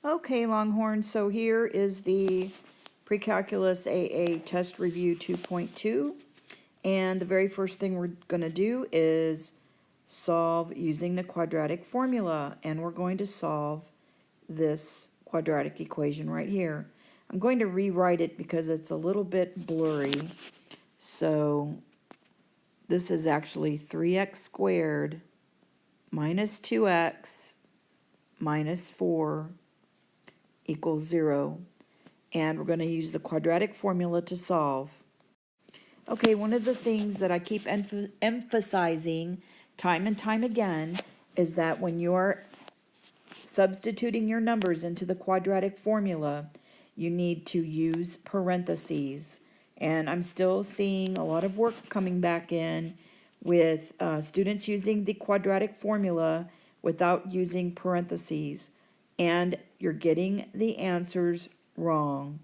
Okay, Longhorn, so here is the Pre-Calculus AA Test Review 2.2, and the very first thing we're going to do is solve using the quadratic formula, and we're going to solve this quadratic equation right here. I'm going to rewrite it because it's a little bit blurry, so this is actually 3x squared minus 2x minus 4 equals 0. And we're going to use the quadratic formula to solve. Okay, one of the things that I keep emphasizing time and time again is that when you're substituting your numbers into the quadratic formula, you need to use parentheses. And I'm still seeing a lot of work coming back in with students using the quadratic formula without using parentheses. And you're getting the answers wrong.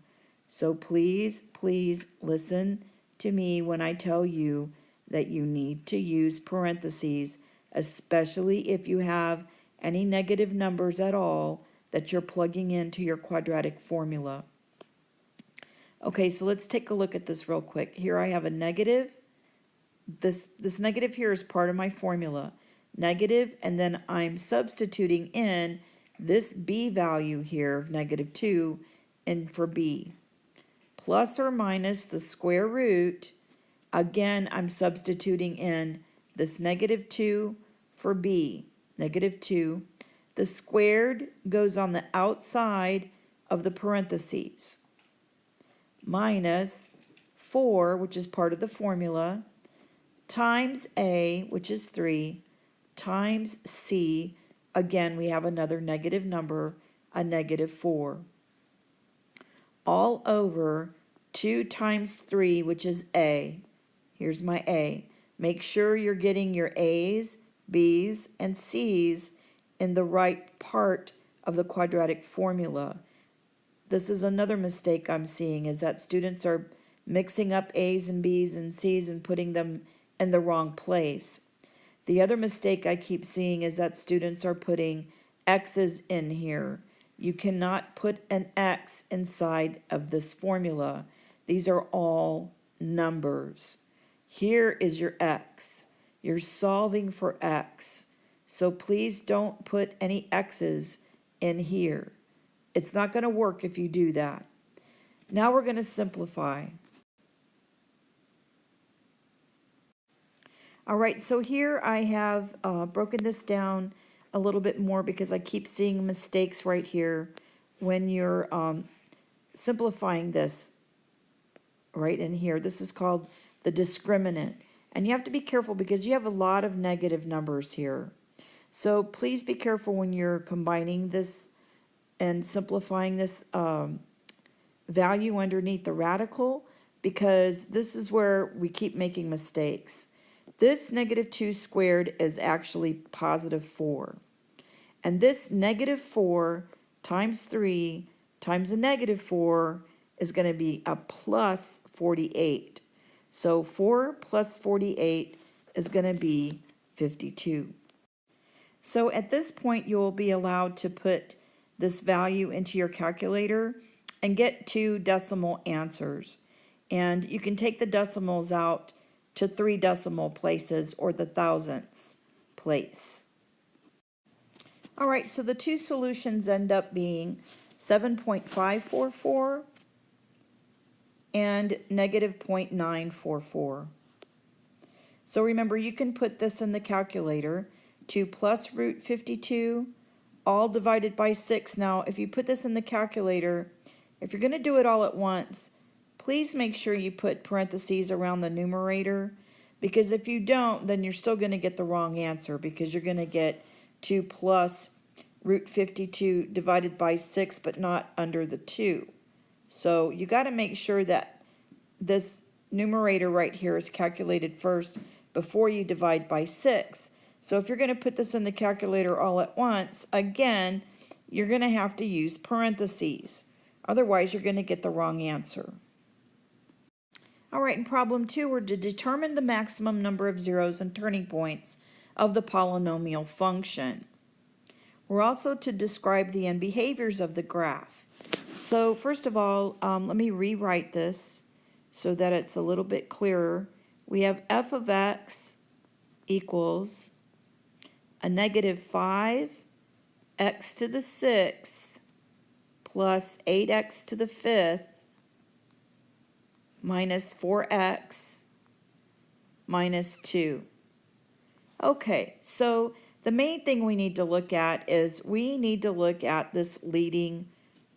So please, please listen to me when I tell you that you need to use parentheses, especially if you have any negative numbers at all that you're plugging into your quadratic formula. Okay, so let's take a look at this real quick. Here I have a negative. This negative here is part of my formula. Negative, and then I'm substituting in this b value here of -2 and for b. Plus or minus the square root, again I'm substituting in this -2 for b, -2. The squared goes on the outside of the parentheses. Minus 4, which is part of the formula, times a, which is 3, times c, again we have another negative number, a -4. All over 2 times 3, which is a. Here's my a. Make sure you're getting your a's, b's, and c's in the right part of the quadratic formula. This is another mistake I'm seeing, is that students are mixing up a's and b's and c's and putting them in the wrong place. The other mistake I keep seeing is that students are putting x's in here. You cannot put an x inside of this formula. These are all numbers. Here is your x. You're solving for x. So please don't put any x's in here. It's not going to work if you do that. Now we're going to simplify. All right, so here I have broken this down a little bit more because I keep seeing mistakes right here when you're simplifying this right in here. This is called the discriminant. And you have to be careful because you have a lot of negative numbers here. So please be careful when you're combining this and simplifying this value underneath the radical, because this is where we keep making mistakes. This -2 squared is actually +4. And this -4 times 3 times a -4 is going to be a +48. So 4 plus 48 is going to be 52. So at this point, you'll be allowed to put this value into your calculator and get 2 decimal answers. And you can take the decimals out to 3 decimal places or the thousandths place. All right, so the 2 solutions end up being 7.544 and -0.944. So remember, you can put this in the calculator. 2 plus root 52, all divided by 6. Now, if you put this in the calculator, if you're going to do it all at once, please make sure you put parentheses around the numerator, because if you don't, then you're still going to get the wrong answer, because you're going to get 2 plus root 52 divided by 6, but not under the 2. So you got to make sure that this numerator right here is calculated first before you divide by 6. So if you're going to put this in the calculator all at once, again, you're going to have to use parentheses. Otherwise, you're going to get the wrong answer. All right, in problem 2, we're to determine the maximum number of zeros and turning points of the polynomial function. We're also to describe the end behaviors of the graph. So first of all, let me rewrite this so that it's a little bit clearer. We have f of x equals a negative 5 x to the 6th plus 8x to the 5th minus 4x minus 2. Okay, so the main thing we need to look at is we need to look at this leading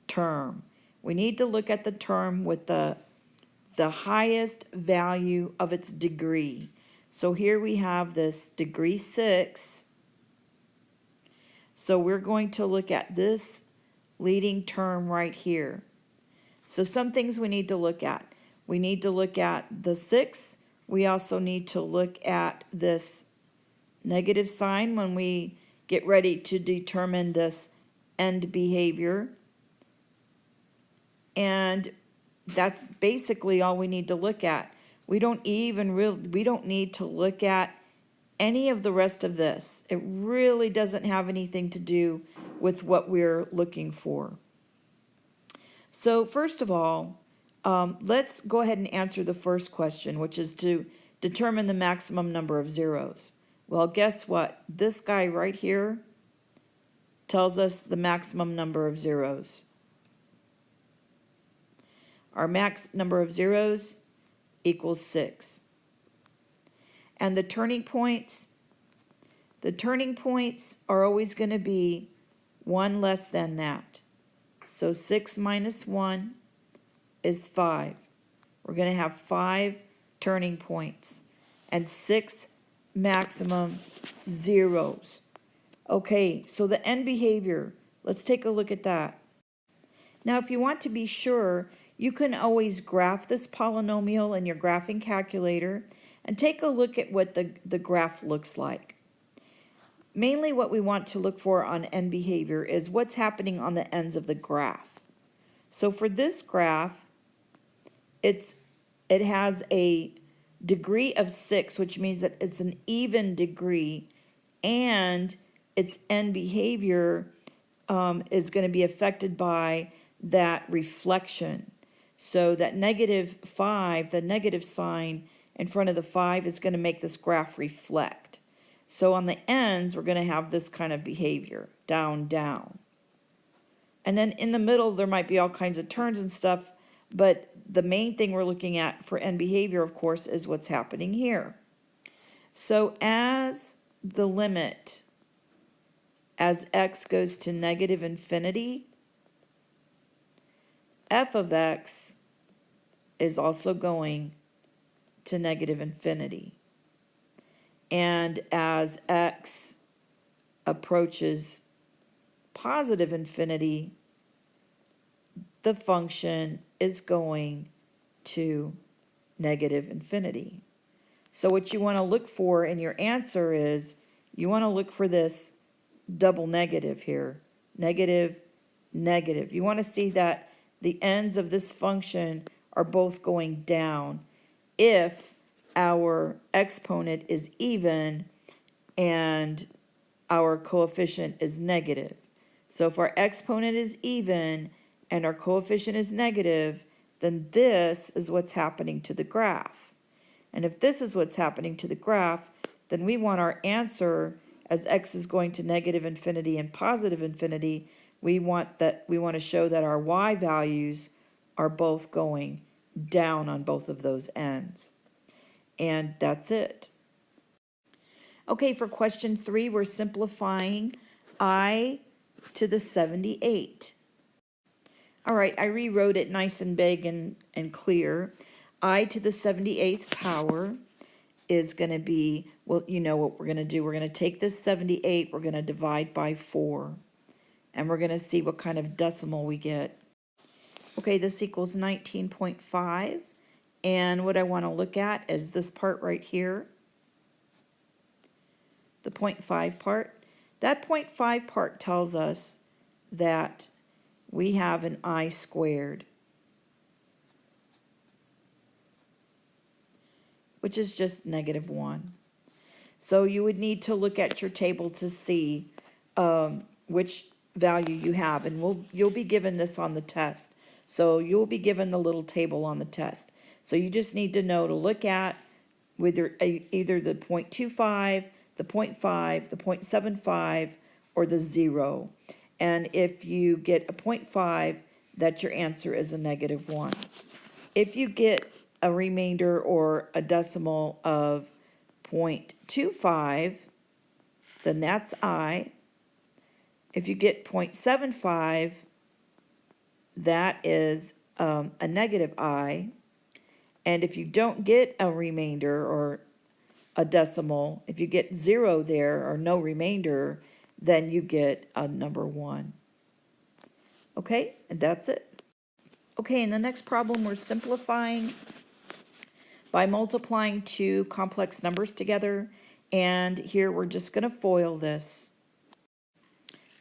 term. We need to look at the term with the highest value of its degree. So here we have this degree 6. So we're going to look at this leading term right here. So some things we need to look at. We need to look at the 6. We also need to look at this negative sign when we get ready to determine this end behavior. And that's basically all we need to look at. We don't need to look at any of the rest of this. It really doesn't have anything to do with what we're looking for. So first of all, let's go ahead and answer the first question, which is to determine the maximum number of zeros. Well, guess what? This guy right here tells us the maximum number of zeros. Our max number of zeros equals 6. And the turning points are always going to be 1 less than that. So 6 minus 1 is 5. We're going to have 5 turning points and 6 maximum zeros. Okay, so the end behavior, let's take a look at that. Now, if you want to be sure, you can always graph this polynomial in your graphing calculator and take a look at what the graph looks like. Mainly what we want to look for on end behavior is what's happening on the ends of the graph. So for this graph, it has a degree of 6, which means that it's an even degree, and its end behavior is going to be affected by that reflection. So that negative 5, the negative sign in front of the 5 is going to make this graph reflect. So on the ends, we're going to have this kind of behavior, down, down. And then in the middle, there might be all kinds of turns and stuff, but the main thing we're looking at for end behavior, of course, is what's happening here. So as the limit, as x goes to negative infinity, f of x is also going to negative infinity. And as x approaches positive infinity, the function is going to negative infinity. So what you want to look for in your answer is, you want to look for this double negative here. Negative, negative. You want to see that the ends of this function are both going down if our exponent is even and our coefficient is negative. So if our exponent is even and our coefficient is negative, then this is what's happening to the graph. And if this is what's happening to the graph, then we want our answer, as x is going to negative infinity and positive infinity, we want to show that our y values are both going down on both of those ends. And that's it. Okay, for question 3, we're simplifying I to the 78. All right, I rewrote it nice and big and clear. I to the 78th power is going to be, well, you know what we're going to do. We're going to take this 78, we're going to divide by 4, and we're going to see what kind of decimal we get. Okay, this equals 19.5, and what I want to look at is this part right here, the 0.5 part. That 0.5 part tells us that we have an I squared, which is just -1. So you would need to look at your table to see which value you have, and you'll be given this on the test. So you'll be given the little table on the test. So you just need to know to look at either the 0.25, the 0.5, the 0.75, or the 0. And if you get a 0.5, that your answer is a -1. If you get a remainder or a decimal of 0.25, then that's I. If you get 0.75, that is a -I. And if you don't get a remainder or a decimal, if you get 0 there or no remainder, then you get a number 1. Okay, and that's it. Okay, in the next problem, we're simplifying by multiplying two complex numbers together. And here we're just going to FOIL this.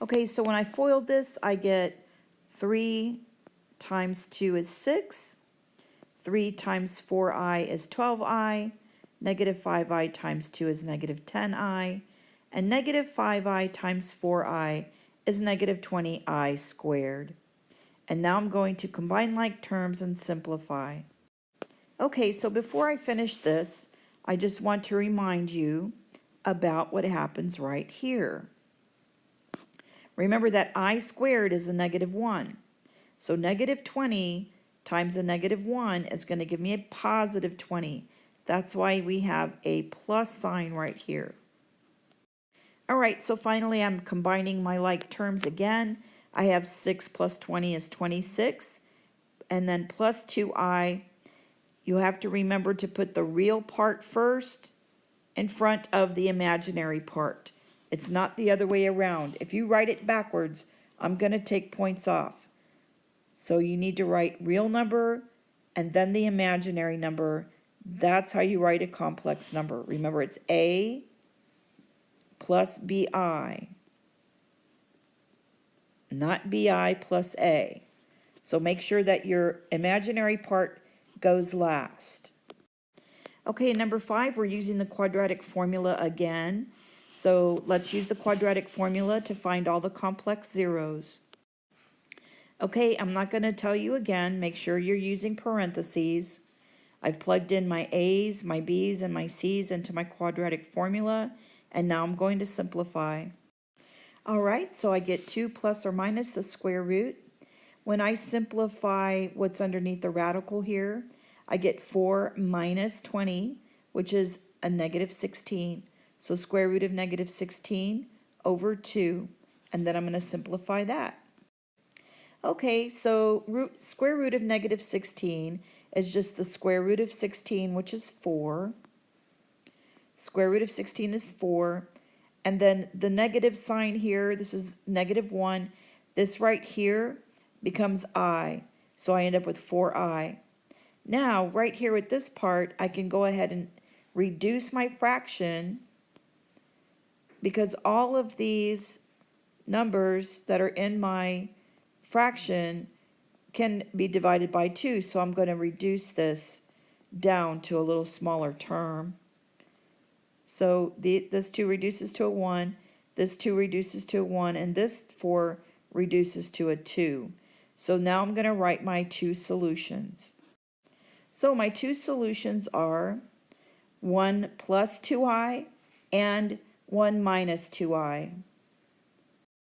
Okay, so when I FOILed this, I get 3 times 2 is 6. 3 times 4i is 12i. -5i times 2 is -10i. And -5i times 4i is -20i squared. And now I'm going to combine like terms and simplify. Okay, so before I finish this, I just want to remind you about what happens right here. Remember that I squared is a -1. So -20 times a -1 is going to give me a +20. That's why we have a plus sign right here. All right, so finally I'm combining my like terms again. I have 6 plus 20 is 26, and then plus 2i. You have to remember to put the real part first in front of the imaginary part. It's not the other way around. If you write it backwards, I'm going to take points off. So you need to write real number and then the imaginary number. That's how you write a complex number. Remember, it's a plus bi, not bi plus a. So make sure that your imaginary part goes last. Okay, number 5, we're using the quadratic formula again. So let's use the quadratic formula to find all the complex zeros. Okay, I'm not going to tell you again. Make sure you're using parentheses. I've plugged in my a's, my b's, and my c's into my quadratic formula, and now I'm going to simplify. All right, so I get 2 plus or minus the square root. When I simplify what's underneath the radical here, I get 4 minus 20, which is a -16. So square root of -16 over 2, and then I'm going to simplify that. Okay, so square root of -16 is just the square root of 16, which is 4. Square root of 16 is 4. And then the negative sign here, this is -1. This right here becomes I. So I end up with 4i. Now, right here with this part, I can go ahead and reduce my fraction because all of these numbers that are in my fraction can be divided by 2. So I'm going to reduce this down to a little smaller term. So this 2 reduces to a 1, this 2 reduces to a 1, and this 4 reduces to a 2. So now I'm going to write my two solutions. So my two solutions are 1 plus 2i and 1 minus 2i.